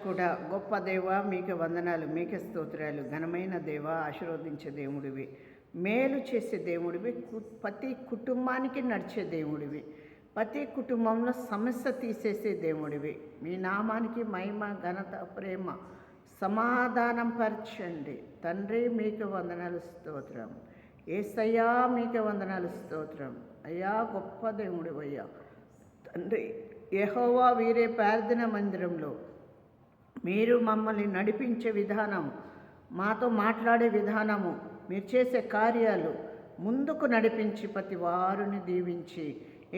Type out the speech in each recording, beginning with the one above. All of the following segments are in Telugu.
కూడా గొప్ప దేవ మీకే వందనాలు, మీకే స్తోత్రాలు. ఘనమైన దేవ, ఆశీర్వదించే దేవుడివి, మేలు చేసే దేవుడివి, ప్రతి కుటుంబానికి నడిచే దేవుడివి, ప్రతి కుటుంబంలో సమస్య తీసేసే దేవుడివి. మీ నామానికి మహిమ, ఘనత, ప్రేమ, సమాధానం పరచండి తండ్రి. మీకు వందనాలు, స్తోత్రం. ఏసయ్యా మీకే వందనాలు, స్తోత్రం. అయ్యా గొప్ప దేవుడివయ్యా తండ్రి. యెహోవా వీరే ప్రార్థన మందిరంలో మీరు మమ్మల్ని నడిపించే విధానం, మాతో మాట్లాడే విధానము, మీరు చేసే కార్యాలు ముందుకు నడిపించి ప్రతి వారిని దీవించి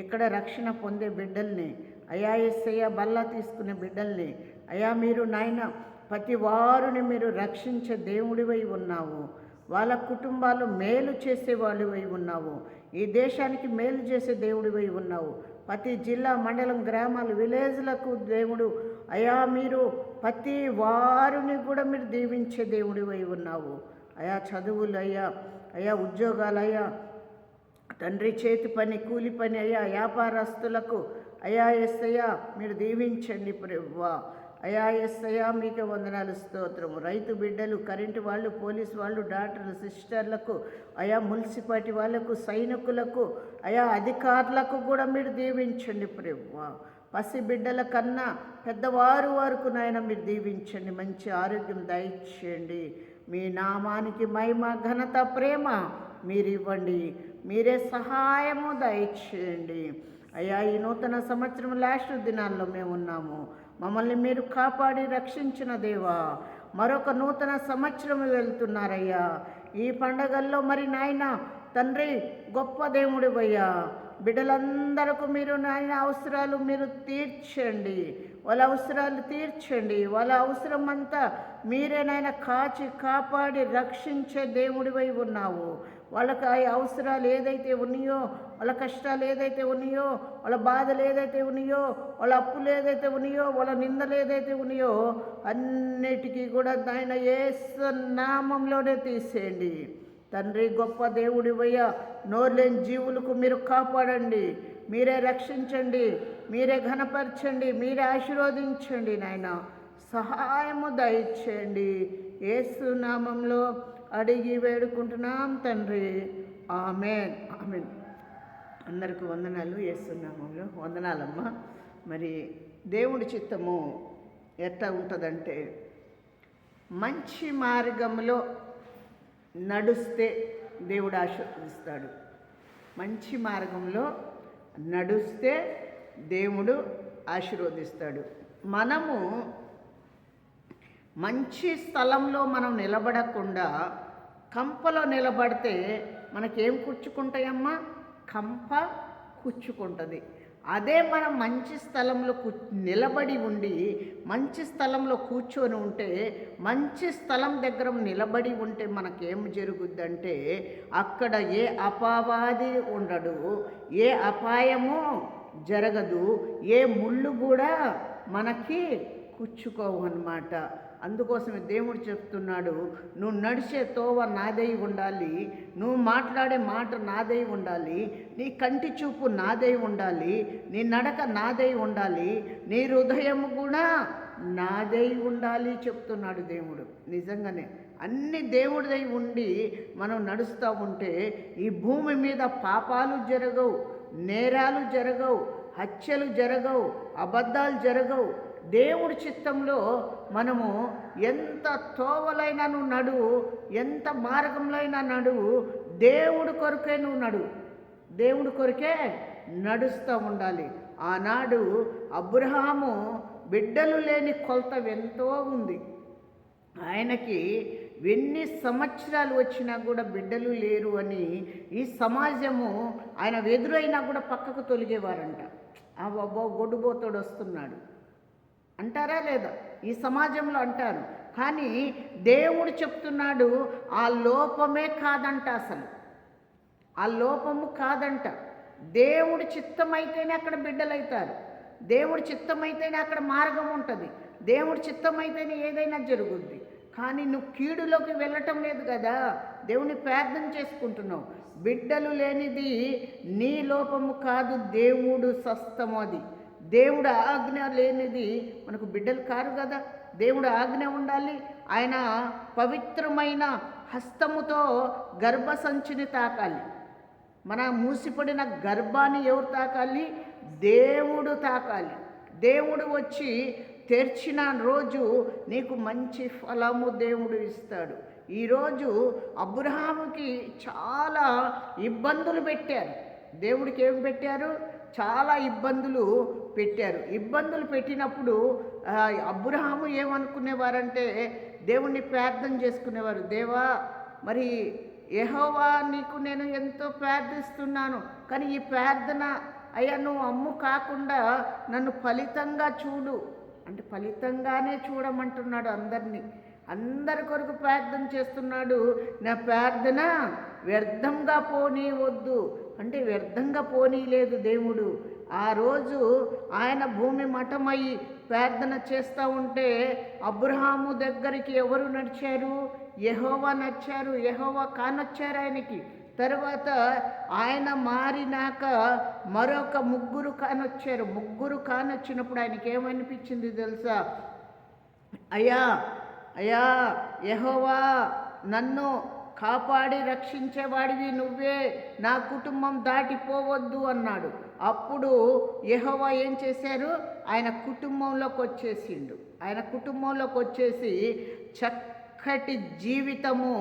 ఇక్కడ రక్షణ పొందే బిడ్డల్ని, అయా యేసయ్య బల్ల తీసుకునే బిడ్డల్ని, అయా మీరు నాయన ప్రతి వారిని మీరు రక్షించే దేవుడివై ఉన్నావు. వాళ్ళ కుటుంబాలు మేలు చేసే వాళ్ళవై ఉన్నావు. ఈ దేశానికి మేలు చేసే దేవుడివై ఉన్నావు. ప్రతి జిల్లా, మండలం, గ్రామాలు, విలేజ్లకు దేవుడు అయా మీరు ప్రతి వారిని కూడా మీరు దీవించే దేవుడివై ఉన్నావు. అయా చదువులు అయ్యా, అయా ఉద్యోగాలు అయ్యా తండ్రి, చేతి పని, కూలి పని అయ్యా, వ్యాపారస్తులకు అయా యేసయ్యా మీరు దీవించండి ప్రభువా. అయా యేసయ్యా మీకే వందనాలు, స్తోత్రము. రైతు బిడ్డలు, కరెంటు వాళ్ళు, పోలీసు వాళ్ళు, డాక్టర్లు, సిస్టర్లకు, అయా మున్సిపాలిటీ వాళ్ళకు, సైనికులకు, అయా అధికారులకు కూడా మీరు దీవించండి ప్రభువా. పసి బిడ్డల కన్నా పెద్దవారు వరకు నాయన మీరు దీవించండి, మంచి ఆరోగ్యం దయచేయండి. మీ నామానికి మహిమ, ఘనత, ప్రేమ మీరు ఇవ్వండి. మీరే సహాయము దయచేయండి. అయ్యా ఈ నూతన సంవత్సరం లాస్ట్ దినాల్లో మేము ఉన్నాము. మమ్మల్ని మీరు కాపాడి రక్షించిన దేవా, మరొక నూతన సంవత్సరం వెళ్తున్నారయ్యా. ఈ పండగల్లో మరి నాయన తండ్రి గొప్ప దేవుడివయ్యా, బిడ్డలందరకు మీరు నాయన అవసరాలు మీరు తీర్చండి, వాళ్ళ అవసరాలు తీర్చండి. వాళ్ళ అవసరం అంతా మీరే నాయన కాచి కాపాడి రక్షించే దేవుడివై ఉన్నావు. వాళ్ళకి ఆ అవసరాలు ఏదైతే ఉన్నాయో, వాళ్ళ కష్టాలు ఏదైతే ఉన్నాయో, వాళ్ళ బాధలు ఏదైతే ఉన్నాయో, వాళ్ళ అప్పులు ఏదైతే ఉన్నాయో, వాళ్ళ నిందలు ఏదైతే ఉన్నాయో అన్నిటికీ కూడా నాయన యేసు నామంలోనే తీసేయండి తండ్రి. గొప్ప దేవుడివయ్యా, నోరులేని జీవులకు మీరు కాపాడండి, మీరే రక్షించండి, మీరే ఘనపరచండి, మీరే ఆశీర్వదించండి నాయన. సహాయము దయచేయండి. యేసు నామంలో అడిగి వేడుకుంటున్నాం తండ్రి. ఆమేన్, ఆమేన్. అందరికీ వందనాలు. యేసు నామంలో వందనాలమ్మా. మరి దేవుడి చిత్తము ఎట్లా ఉంటుందంటే, మంచి మార్గంలో నడుస్తే దేవుడు ఆశీర్వదిస్తాడు. మంచి మార్గంలో నడుస్తే దేవుడు ఆశీర్వదిస్తాడు. మనము మంచి స్థలంలో మనం నిలబడకుండా కంపలో నిలబడితే మనకేం కూర్చుకుంటాయమ్మా? కంప కూర్చుకుంటుంది. అదే మనం మంచి స్థలంలో నిలబడి ఉండి మంచి స్థలంలో కూర్చొని ఉంటే, మంచి స్థలం దగ్గర నిలబడి ఉంటే మనకేం జరుగుద్దంటే అక్కడ ఏ అపవాది ఉండడు, ఏ అపాయము జరగదు, ఏ ముళ్ళు కూడా మనకి కూర్చుకోవు అన్నమాట. అందుకోసమే దేవుడు చెప్తున్నాడు, నువ్వు నడిచే తోవ నాదై ఉండాలి, నువ్వు మాట్లాడే మాట నాదై ఉండాలి, నీ కంటి చూపు నాదై ఉండాలి, నీ నడక నాదై ఉండాలి, నీ హృదయం కూడా నాదై ఉండాలి చెప్తున్నాడు దేవుడు. నిజంగానే అన్ని దేవుడిదై ఉండి మనం నడుస్తూ ఉంటే ఈ భూమి మీద పాపాలు జరగవు, నేరాలు జరగవు, హత్యలు జరగవు, అబద్ధాలు జరగవు. దేవుడి చిత్తంలో మనము ఎంత తోవలైనా నువ్వు నడువు, ఎంత మార్గంలో అయినా నడువు, దేవుడి కొరకే నువ్వు నడువు, దేవుడి కొరకే నడుస్తూ ఉండాలి. ఆనాడు అబ్రహాము బిడ్డలు లేని కొలత ఎంతో ఉంది. ఆయనకి ఎన్ని సంవత్సరాలు వచ్చినా కూడా బిడ్డలు లేరు అని ఈ సమాజము ఆయన ఎదురైనా కూడా పక్కకు తొలగేవారంట. ఆ బాబా గొడ్డుబోతోడు వస్తున్నాడు అంటారా లేదా? ఈ సమాజంలో అంటారు. కానీ దేవుడు చెప్తున్నాడు ఆ లోపమే కాదంట, అసలు ఆ లోపము కాదంట. దేవుడి చిత్తమైతేనే అక్కడ బిడ్డలవుతారు, దేవుడి చిత్తమైతేనే అక్కడ మార్గం ఉంటుంది, దేవుడి చిత్తమైతేనే ఏదైనా జరుగుద్ది. కానీ నువ్వు కీడులోకి వెళ్ళటం లేదు కదా, దేవుని ప్రార్థన చేసుకుంటున్నావు. బిడ్డలు లేనిది నీ లోపము కాదు, దేవుడు స్వస్థము. అది దేవుడు ఆజ్ఞ లేనిది మనకు బిడ్డలు కారు కదా. దేవుడు ఆజ్ఞ ఉండాలి. ఆయన పవిత్రమైన హస్తముతో గర్భసంచిని తాకాలి. మన మూసిపడిన గర్భాన్ని ఎవరు తాకాలి? దేవుడు తాకాలి. దేవుడు వచ్చి తెరిచిన రోజు నీకు మంచి ఫలము దేవుడు ఇస్తాడు. ఈరోజు అబ్రహాముకి చాలా ఇబ్బందులు పెట్టారు. దేవుడికి ఏం పెట్టారు? చాలా ఇబ్బందులు పెట్టారు. ఇబ్బందులు పెట్టినప్పుడు అబ్రహాము ఏమనుకునేవారంటే దేవుణ్ణి ప్రార్థన చేసుకునేవారు. దేవా, మరి యెహోవా నీకు నేను ఎంతో ప్రార్థిస్తున్నాను, కానీ ఈ ప్రార్థన అయ్యా నువ్వు అమ్ము కాకుండా నన్ను ఫలితంగా చూడు అంటే ఫలితంగానే చూడమంటున్నాడు. అందరి కొరకు ప్రార్థన చేస్తున్నాడు. నా ప్రార్థన వ్యర్థంగా పోనీవద్దు అంటే వ్యర్థంగా పోనీలేదు దేవుడు. ఆ రోజు ఆయన భూమి మఠమయ్యి ప్రార్థన చేస్తూ ఉంటే అబ్రహాము దగ్గరికి ఎవరు నడిచారు? యెహోవా నడిచారు. యెహోవా కానొచ్చారు ఆయనకి. తర్వాత ఆయన మారినాక మరొక ముగ్గురు కానొచ్చారు. ముగ్గురు కానొచ్చినప్పుడు ఆయనకి ఏమనిపించింది తెలుసా? అయ్యా అయ్యా యెహోవా, నన్ను కాపాడి రక్షించేవాడివి నువ్వే, నా కుటుంబం దాటిపోవద్దు అన్నాడు. అప్పుడు యెహోవా ఏం చేశారు? ఆయన కుటుంబంలోకి వచ్చేసిండు. ఆయన కుటుంబంలోకి వచ్చేసి చక్కటి జీవితము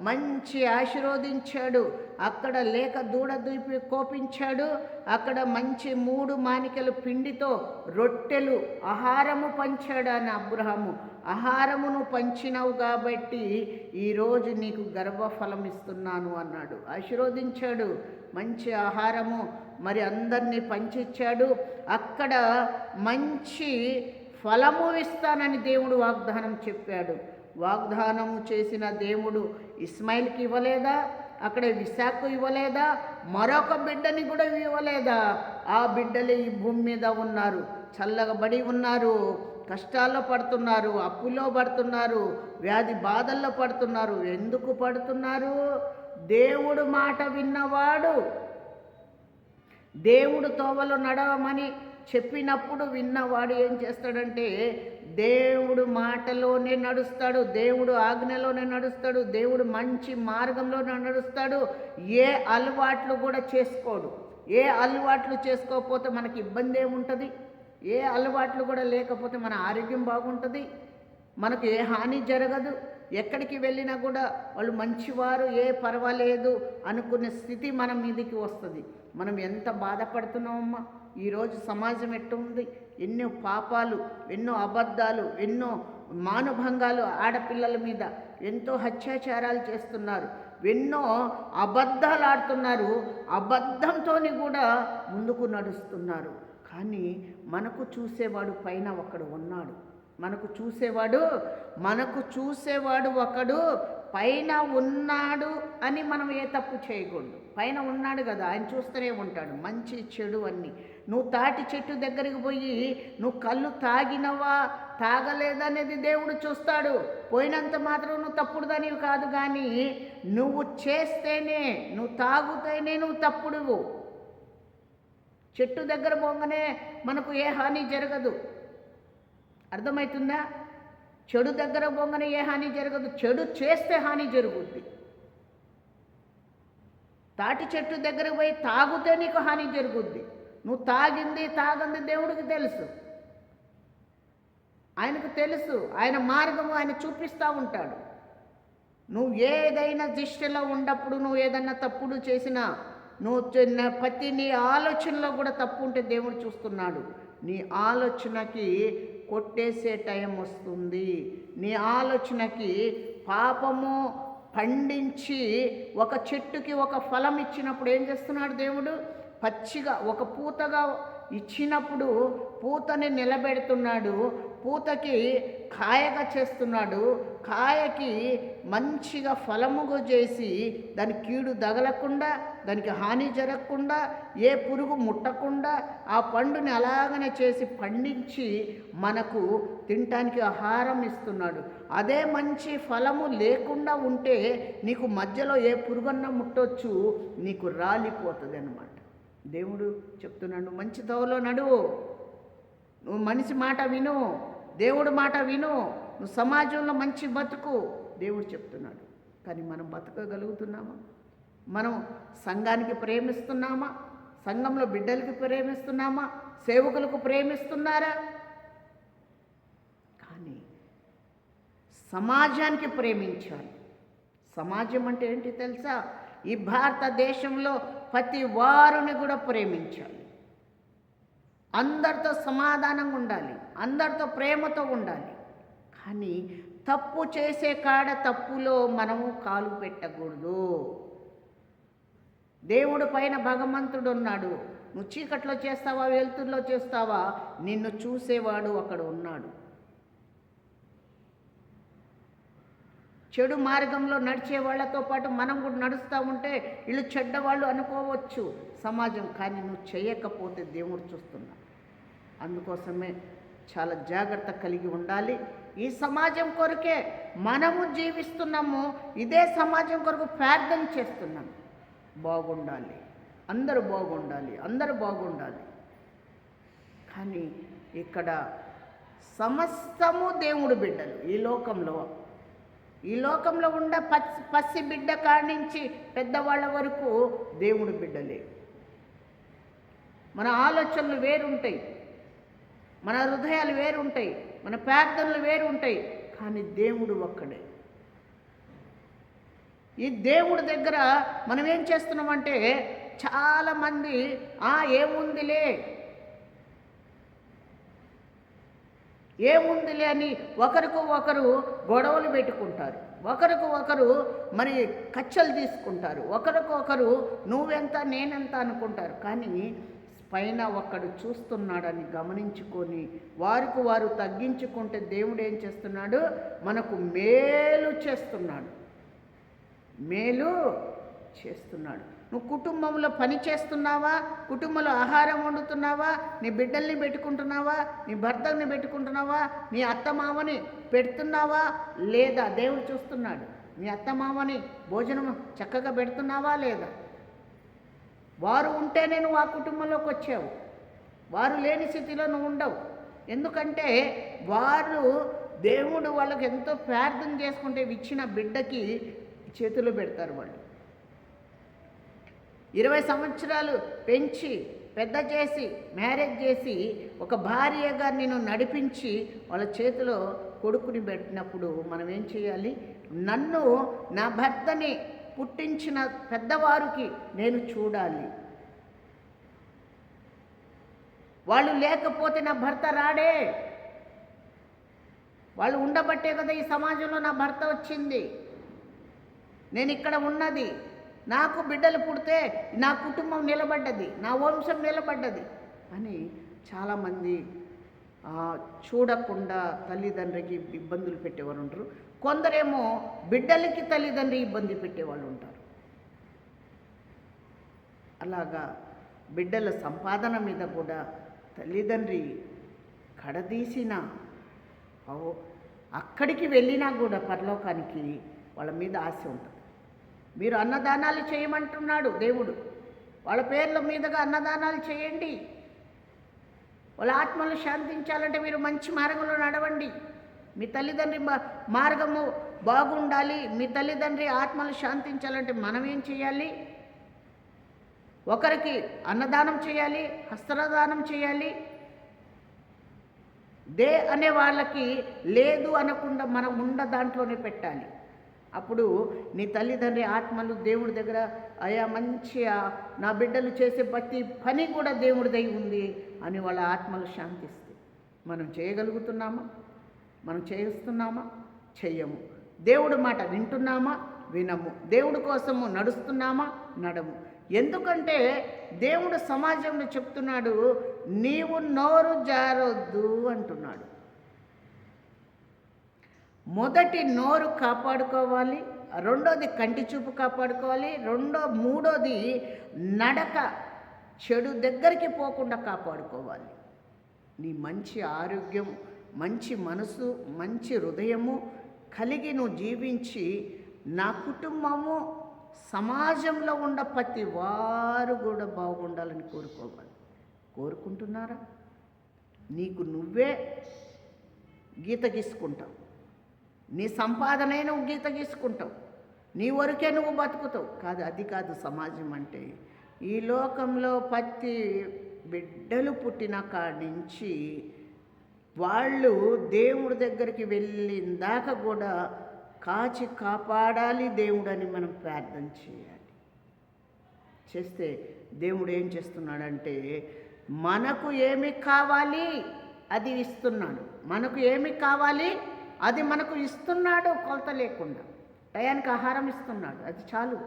మంచి ఆశీర్వదించాడు. అక్కడ లేక దూడ దూపి కోపించాడు. అక్కడ మంచి 3 మానికల పిండితో రొట్టెలు ఆహారము పంచాడు అని అబ్రహాము. ఆహారమును పంచినావు కాబట్టి ఈరోజు నీకు గర్భఫలం ఇస్తున్నాను అన్నాడు. ఆశీర్వదించాడు. మంచి ఆహారము మరి అందరినీ పంచిచ్చాడు. అక్కడ మంచి ఫలము ఇస్తానని దేవుడు వాగ్దానం చెప్పాడు. వాగ్దానము చేసిన దేవుడు ఇస్మాయిల్కి ఇవ్వలేదా? అక్కడ ఇస్సాకు ఇవ్వలేదా? మరొక బిడ్డని కూడా ఇవ్వలేదా? ఆ బిడ్డలే ఈ భూమి మీద ఉన్నారు, చల్లగబడి ఉన్నారు, కష్టాల్లో పడుతున్నారు, అప్పులో పడుతున్నారు, వ్యాధి బాధల్లో పడుతున్నారు. ఎందుకు పడుతున్నారు? దేవుడు మాట విన్నవాడు, దేవుడు తోవలో నడవమని చెప్పినప్పుడు విన్నవాడు ఏం చేస్తాడంటే దేవుడు మాటలోనే నడుస్తాడు, దేవుడు ఆజ్ఞలోనే నడుస్తాడు, దేవుడు మంచి మార్గంలోనే నడుస్తాడు. ఏ అలవాట్లు కూడా చేసుకోడు. ఏ అలవాట్లు చేసుకోకపోతే మనకి ఇబ్బంది ఏముంటుంది? ఏ అలవాట్లు కూడా లేకపోతే మన ఆరోగ్యం బాగుంటుంది, మనకు ఏ హాని జరగదు. ఎక్కడికి వెళ్ళినా కూడా వాళ్ళు మంచివారు, ఏ పర్వాలేదు అనుకునే స్థితి మన మీదకి వస్తుంది. మనం ఎంత బాధపడుతున్నామమ్మా. ఈరోజు సమాజం ఎట్టుంది? ఎన్నో పాపాలు, ఎన్నో అబద్ధాలు, ఎన్నో మానభంగాలు ఆడపిల్లల మీద, ఎంతో అత్యాచారాలు చేస్తున్నారు, ఎన్నో అబద్ధాలు ఆడుతున్నారు. అబద్ధంతో కూడా ముందుకు నడుస్తున్నారు. కానీ మనకు చూసేవాడు పైన ఒకడు ఉన్నాడు. మనకు చూసేవాడు ఒకడు పైన ఉన్నాడు అని మనం ఏ తప్పు చేయకూడదు. పైన ఉన్నాడు కదా, ఆయన చూస్తూనే ఉంటాడు మంచి చెడు అన్నీ. నువ్వు తాటి చెట్టు దగ్గరికి పోయి నువ్వు కళ్ళు తాగినవా తాగలేదనేది దేవుడు చూస్తాడు. పోయినంత మాత్రం నువ్వు తప్పుడు దానివి కాదు, కానీ నువ్వు చేస్తేనే, నువ్వు తాగుతేనే నువ్వు తప్పుడువు. చెట్టు దగ్గర పోగానే మనకు ఏ హాని జరగదు, అర్థమవుతుందా? చెడు దగ్గర పోగానే ఏ హాని జరగదు, చెడు చేస్తే హాని జరుగుద్ది. తాటి చెట్టు దగ్గర పోయి తాగితే నీకు హాని జరుగుద్ది. నువ్వు తాగింది తాగంది దేవుడికి తెలుసు, ఆయనకు తెలుసు. ఆయన మార్గము ఆయన చూపిస్తూ ఉంటాడు. నువ్వు ఏదైనా దిష్టలో ఉన్నప్పుడు, నువ్వు ఏదైనా తప్పుడు చేసినా, నువ్వు ప్రతి నీ ఆలోచనలో కూడా తప్పు ఉంటే దేవుడు చూస్తున్నాడు. నీ ఆలోచనకి కొట్టేసే టైం వస్తుంది. నీ ఆలోచనకి పాపము పండించి ఒక చెట్టుకి ఒక ఫలం ఇచ్చినప్పుడు ఏం చేస్తున్నాడు దేవుడు? పచ్చిగా ఒక పూతగా ఇచ్చినప్పుడు పూతని నిలబెడుతున్నాడు, పూతకి కాయగా చేస్తున్నాడు, కాయకి మంచిగా ఫలముగా చేసి దాని కీడు తగలకుండా, దానికి హాని జరగకుండా, ఏ పురుగు ముట్టకుండా ఆ పండుని అలాగనే చేసి పండించి మనకు తినటానికి ఆహారం ఇస్తున్నాడు. అదే మంచి ఫలము లేకుండా ఉంటే నీకు మధ్యలో ఏ పురుగన్న ముట్టొచ్చు, నీకు రాలిపోతుంది అన్నమాట. దేవుడు చెప్తున్నాడు, మంచి తోవలో నడువు, నువ్వు మనిషి మాట విను, దేవుడు మాట విను, నువ్వు సమాజంలో మంచి బతుకు దేవుడు చెప్తున్నాడు. కానీ మనం బతకగలుగుతున్నామా? మనం సంఘానికి ప్రేమిస్తున్నామా? సంఘంలో బిడ్డలకి ప్రేమిస్తున్నామా? సేవకులకు ప్రేమిస్తున్నారా? కానీ సమాజానికి ప్రేమించాలి. సమాజం అంటే ఏంటి తెలుసా? ఈ భారతదేశంలో ప్రతి వారిని కూడా ప్రేమించాలి. అందరితో సమాధానంగా ఉండాలి, అందరితో ప్రేమతో ఉండాలి. కానీ తప్పు చేసే కాడ తప్పులో మనము కాలు పెట్టకూడదు. దేవుడి పైన భగవంతుడు ఉన్నాడు. నువ్వు చీకట్లో చేస్తావా, వెలుతురులో చేస్తావా, నిన్ను చూసేవాడు అక్కడ ఉన్నాడు. చెడు మార్గంలో నడిచే వాళ్ళతో పాటు మనం కూడా నడుస్తూ ఉంటే వీళ్ళు చెడ్డవాళ్ళు అనుకోవచ్చు సమాజం. కానీ నువ్వు చేయకపోతే దేవుడు చూస్తున్నాడు. అందుకోసమే చాలా జాగ్రత్త కలిగి ఉండాలి. ఈ సమాజం కొరకే మనము జీవిస్తున్నాము. ఇదే సమాజం కొరకు ప్రార్థన చేస్తున్నాము. బాగుండాలి, అందరూ బాగుండాలి, అందరూ బాగుండాలి. కానీ ఇక్కడ సమస్తము దేవుడు బిడ్డలు. ఈ లోకంలో ఉండే పసి బిడ్డ కాడి నుంచి పెద్దవాళ్ళ వరకు దేవుడు బిడ్డలే. మన ఆలోచనలు వేరుంటాయి, మన హృదయాలు వేరుంటాయి, మన ప్రార్థనలు వేరుంటాయి. కానీ దేవుడు ఒక్కడే. ఈ దేవుడి దగ్గర మనం ఏం చేస్తున్నామంటే చాలామంది ఏముందిలే అని ఒకరికి ఒకరు గొడవలు పెట్టుకుంటారు, ఒకరికి ఒకరు మరి కచ్చలు తీసుకుంటారు, ఒకరికి ఒకరు నువ్వెంత నేనెంత అనుకుంటారు. కానీ పైన ఒక్కడు చూస్తున్నాడని గమనించుకొని వారికి వారు తగ్గించుకుంటే దేవుడు ఏం చేస్తున్నాడు? మనకు మేలు చేస్తున్నాడు. నువ్వు కుటుంబంలో పని చేస్తున్నావా? కుటుంబంలో ఆహారం వండుతున్నావా? నీ బిడ్డల్ని పెట్టుకుంటున్నావా? నీ భర్తని పెట్టుకుంటున్నావా? నీ అత్తమామని పెడుతున్నావా లేదా? దేవుడు చూస్తున్నాడు. నీ అత్తమామని భోజనం చక్కగా పెడుతున్నావా లేదా? వారు ఉంటేనే నువ్వు ఆ కుటుంబంలోకి వచ్చావు. వారు లేని స్థితిలో నువ్వు ఉండవు. ఎందుకంటే దేవుడు వాళ్ళకి ఎంతో ప్రార్థన చేసుకుంటే ఇచ్చిన బిడ్డకి చేతులు పెడతారు. వాళ్ళు 20 సంవత్సరాలు పెంచి పెద్ద చేసి మ్యారేజ్ చేసి ఒక భార్యగా నేను నడిపించి వాళ్ళ చేతిలో కొడుకుని పెట్టినప్పుడు మనం ఏం చేయాలి? నా భర్తని పుట్టించిన పెద్దవారికి నేను చూడాలి. వాళ్ళు లేకపోతే నా భర్త రాడే. వాళ్ళు ఉండబట్టే కదా ఈ సమాజంలో నా భర్త వచ్చింది, నేను ఇక్కడ ఉన్నది. నాకు బిడ్డలు పుడితే నా కుటుంబం నిలబడ్డది, నా వంశం నిలబడ్డది అని చాలామంది చూడకుండా తల్లిదండ్రికి ఇబ్బందులు పెట్టేవారు ఉంటారు. కొందరేమో బిడ్డలకి తల్లిదండ్రి ఇబ్బంది పెట్టేవాళ్ళు ఉంటారు. అలాగా బిడ్డల సంపాదన మీద కూడా తల్లిదండ్రి కడదీసిన అక్కడికి వెళ్ళినా కూడా పరలోకానికి వాళ్ళ మీద ఆశ ఉంటుంది. మీరు అన్నదానాలు చేయమంటున్నాడు దేవుడు. వాళ్ళ పేర్ల మీదుగా అన్నదానాలు చేయండి. వాళ్ళ ఆత్మలు శాంతించాలంటే మీరు మంచి మార్గంలో నడవండి. మీ తల్లిదండ్రి మార్గము బాగుండాలి. మీ తల్లిదండ్రి ఆత్మలు శాంతించాలంటే మనం ఏం చేయాలి? ఒకరికి అన్నదానం చేయాలి, హస్తదానం చేయాలి. అనే వాళ్ళకి లేదు అనకుండా మనం ఉన్న దాంట్లోనే పెట్టాలి. అప్పుడు నీ తల్లిదండ్రి ఆత్మలు దేవుడి దగ్గర అయా మంచిగా నా బిడ్డలు చేసే ప్రతి పని కూడా దేవుడిదై ఉంది అని వాళ్ళ ఆత్మలు శాంతిస్తాయి. మనం చేయగలుగుతున్నామా? మనం చేస్తున్నామా? చెయ్యము. దేవుడి మాట వింటున్నామా? వినము. దేవుడి కోసము నడుస్తున్నామా? నడము. ఎందుకంటే దేవుడు సమాజంలో చెప్తున్నాడు, నీవు నోరు జారొద్దు అంటున్నాడు. మొదటి నోరు కాపాడుకోవాలి, రెండోది కంటి చూపు కాపాడుకోవాలి, మూడోది నడక చెడు దగ్గరికి పోకుండా కాపాడుకోవాలి. నీ మంచి ఆరోగ్యం, మంచి మనసు, మంచి హృదయము కలిగి నువ్వు జీవించి నా కుటుంబము సమాజంలో ఉన్న ప్రతి వారు కూడా బాగుండాలని కోరుకోవాలి. కోరుకుంటున్నారా? నీకు నువ్వే గీత గీసుకుంటావు, నీ సంపాదనే నువ్వు గీత గీసుకుంటావు, నీ వరకే నువ్వు బతుకుతావు. కాదు, అది కాదు సమాజం అంటే. ఈ లోకంలో ప్రతి బిడ్డలు పుట్టిన కాడి నుంచి వాళ్ళు దేవుడి దగ్గరికి వెళ్ళిన దాకా కూడా కాచి కాపాడాలి దేవుడని మనం ప్రార్థన చేయాలి. చేస్తే దేవుడు ఏం చేస్తున్నాడంటే మనకు ఏమి కావాలి అది ఇస్తున్నాడు. మనకు ఏమి కావాలి అది మనకు ఇస్తున్నాడు, కొలత లేకుండా. టయానికి ఆహారం ఇస్తున్నాడు, అది చాలు.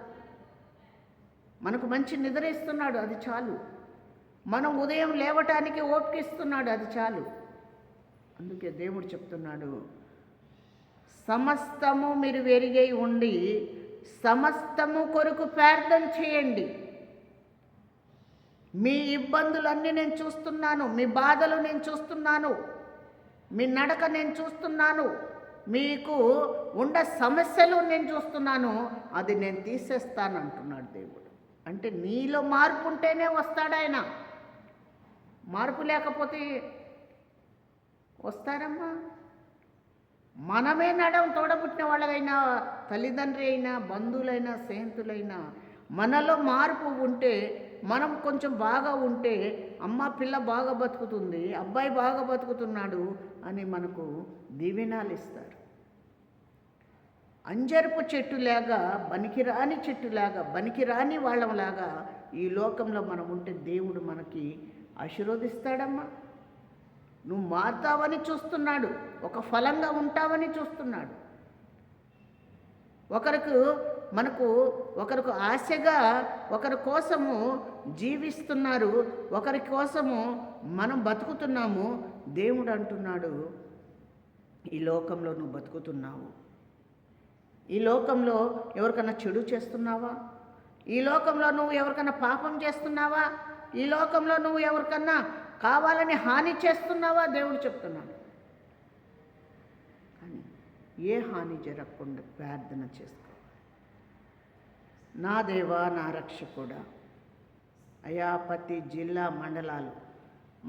మనకు మంచి నిద్ర ఇస్తున్నాడు, అది చాలు. మనం ఉదయం లేవటానికి ఓపిక ఇస్తున్నాడు, అది చాలు. అందుకే దేవుడు చెప్తున్నాడు, సమస్తము మీరు వెరిగై ఉండి సమస్తము కొరకు ప్రార్థన చేయండి. మీ ఇబ్బందులన్నీ నేను చూస్తున్నాను, మీ బాధలు నేను చూస్తున్నాను, మీ నడక నేను చూస్తున్నాను, మీకు ఉండ సమస్యలు నేను చూస్తున్నాను, అది నేను తీసేస్తాను అంటున్నాడు దేవుడు. అంటే నీలో మార్పు ఉంటేనే వస్తాడు ఆయన. మార్పు లేకపోతే వస్తారమ్మా? మనమే తోడబుట్టిన వాళ్ళైనా, తల్లిదండ్రి అయినా, బంధువులైనా, స్నేహితులైనా మనలో మార్పు ఉంటే, మనం కొంచెం బాగా ఉంటే, అమ్మ పిల్ల బాగా బతుకుతుంది, అబ్బాయి బాగా బతుకుతున్నాడు అని మనకు దీవెనాలు ఇస్తారు. అంజరపు చెట్టులాగా, బనికిరాని చెట్టులాగా, బనికిరాని వాళ్ళంలాగా ఈ లోకంలో మనం ఉంటే దేవుడు మనకి ఆశీర్వదిస్తాడమ్మా. నువ్వు మారుతావని చూస్తున్నాడు, ఒక ఫలంగా ఉంటావని చూస్తున్నాడు. ఒకరికి ఆశగా ఒకరి కోసము జీవిస్తున్నారు, ఒకరి కోసము మనం బతుకుతున్నాము. దేవుడు అంటున్నాడు, ఈ లోకంలో నువ్వు బతుకుతున్నావు, ఈ లోకంలో ఎవరికన్నా చెడు చేస్తున్నావా? ఈ లోకంలో నువ్వు ఎవరికన్నా పాపం చేస్తున్నావా? ఈ లోకంలో నువ్వు ఎవరికన్నా కావాలని హాని చేస్తున్నావా? దేవుడు చెప్తున్నాడు. కానీ ఏ హాని జరగకుండా ప్రార్థన చేసుకో. నా దేవా, నా రక్షకుడా, అయ్యా ప్రతి జిల్లా, మండలాలు,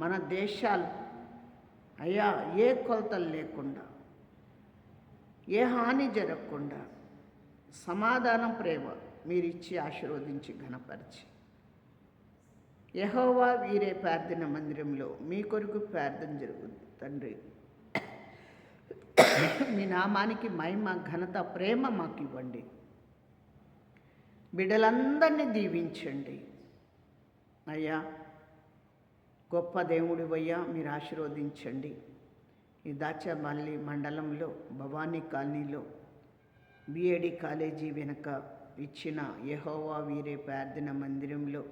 మన దేశాలు అయ్యా ఏ కొలతలు లేకుండా, ఏ హాని జరగకుండా సమాధానం, ప్రేమ మీరిచ్చి ఆశీర్వదించి ఘనపరిచి, యెహోవా వీరే ప్రార్థన మందిరంలో మీ కొరకు ప్రార్థన జరుగుతుంది తండ్రి. మీ నామానికి మహిమ, ఘనత, ప్రేమ మాకు ఇవ్వండి. బిడ్డలందరినీ దీవించండి అయ్యా. గొప్ప దేవుడివయ్యా, మీరు ఆశీర్వదించండి. ఈ దాచమల్లి మండలంలో భవానీ కాలనీలో బిఏడి కాలేజీ వెనుక ఇచ్చిన యెహోవా వీరే ప్రార్థన మందిరంలో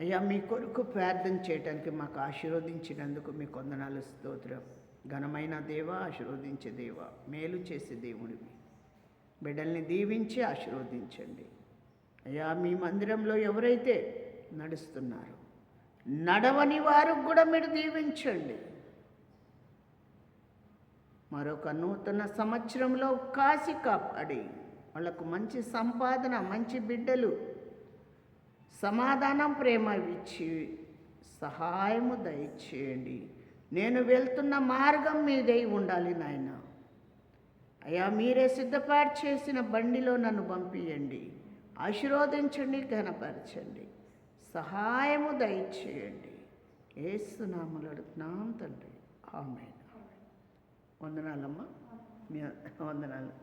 అయ్యా మీ కొరకు ప్రార్థన చేయడానికి మాకు ఆశీర్వదించినందుకు మీకు వందనాలు, స్తోత్రం. ఘనమైన దేవ, ఆశీర్వదించే దేవ, మేలు చేసే దేవుడివి. బిడ్డల్ని దీవించి ఆశీర్వదించండి అయ్యా. మీ మందిరంలో ఎవరైతే నడుస్తున్నారో, నడవని వారికి కూడా మీరు దీవించండి. మరొక నూతన సంవత్సరంలో కాసి కాపాడి వాళ్ళకు మంచి సంపాదన, మంచి బిడ్డలు, సమాధానం, ప్రేమ ఇచ్చి సహాయము దయచేయండి. నేను వెళ్తున్న మార్గం మీదై ఉండాలి నాయన. అయ్యా మీరే సిద్ధపాటు చేసిన బండిలో నన్ను పంపియండి, ఆశీర్వదించండి, ఘనపరచండి, సహాయము దయచేయండి. యేసు నామములో అడుగుతున్నాం తండ్రి, ఆమేన్. వందనాలమ్మా, వందనాలు.